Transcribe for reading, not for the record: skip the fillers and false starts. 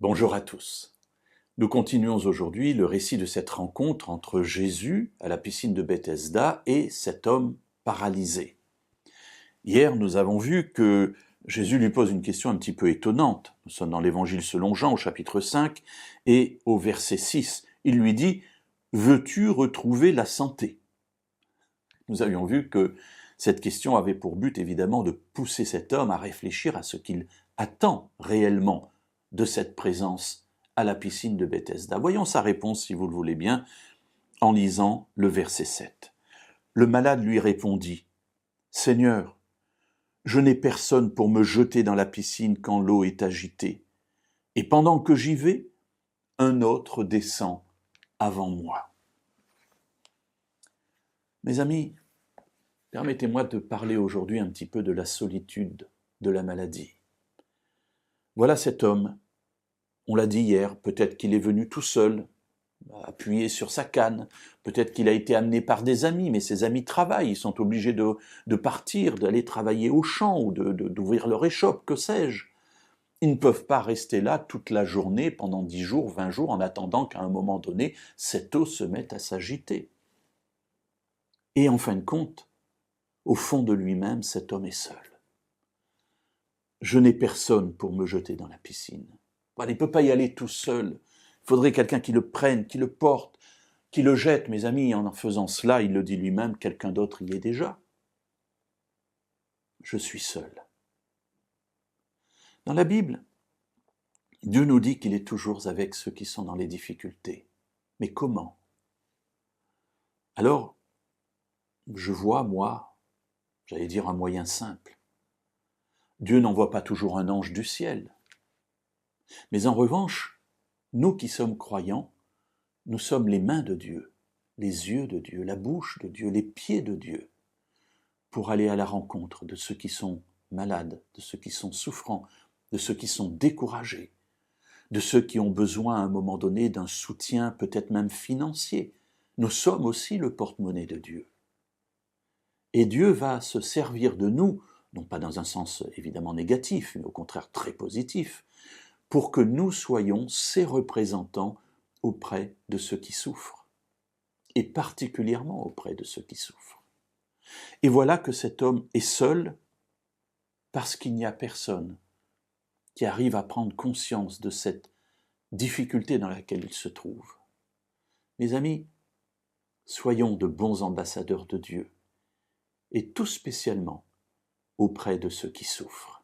Bonjour à tous. Nous continuons aujourd'hui le récit de cette rencontre entre Jésus à la piscine de Bethesda et cet homme paralysé. Hier, nous avons vu que Jésus lui pose une question un petit peu étonnante. Nous sommes dans l'Évangile selon Jean au chapitre 5 et au verset 6. Il lui dit « Veux-tu retrouver la santé ?» Nous avions vu que cette question avait pour but évidemment de pousser cet homme à réfléchir à ce qu'il attend réellement de cette présence à la piscine de Bethesda. Voyons sa réponse, si vous le voulez bien, en lisant le verset 7. Le malade lui répondit, « Seigneur, je n'ai personne pour me jeter dans la piscine quand l'eau est agitée, et pendant que j'y vais, un autre descend avant moi. » Mes amis, permettez-moi de parler aujourd'hui un petit peu de la solitude de la maladie. Voilà cet homme, on l'a dit hier, peut-être qu'il est venu tout seul, appuyé sur sa canne, peut-être qu'il a été amené par des amis, mais ses amis travaillent, ils sont obligés de partir, d'aller travailler au champ ou d'ouvrir leur échoppe, que sais-je. Ils ne peuvent pas rester là toute la journée, pendant 10 jours, 20 jours, en attendant qu'à un moment donné, cette eau se mette à s'agiter. Et en fin de compte, au fond de lui-même, cet homme est seul. Je n'ai personne pour me jeter dans la piscine. Il ne peut pas y aller tout seul. Il faudrait quelqu'un qui le prenne, qui le porte, qui le jette. Mes amis, en faisant cela, il le dit lui-même, quelqu'un d'autre y est déjà. Je suis seul. Dans la Bible, Dieu nous dit qu'il est toujours avec ceux qui sont dans les difficultés. Mais comment? Alors, je vois, moi, j'allais dire un moyen simple. Dieu n'envoie pas toujours un ange du ciel. Mais en revanche, nous qui sommes croyants, nous sommes les mains de Dieu, les yeux de Dieu, la bouche de Dieu, les pieds de Dieu, pour aller à la rencontre de ceux qui sont malades, de ceux qui sont souffrants, de ceux qui sont découragés, de ceux qui ont besoin à un moment donné d'un soutien peut-être même financier. Nous sommes aussi le porte-monnaie de Dieu. Et Dieu va se servir de nous, non pas dans un sens évidemment négatif, mais au contraire très positif, pour que nous soyons ses représentants auprès de ceux qui souffrent, et particulièrement auprès de ceux qui souffrent. Et voilà que cet homme est seul parce qu'il n'y a personne qui arrive à prendre conscience de cette difficulté dans laquelle il se trouve. Mes amis, soyons de bons ambassadeurs de Dieu, et tout spécialement auprès de ceux qui souffrent.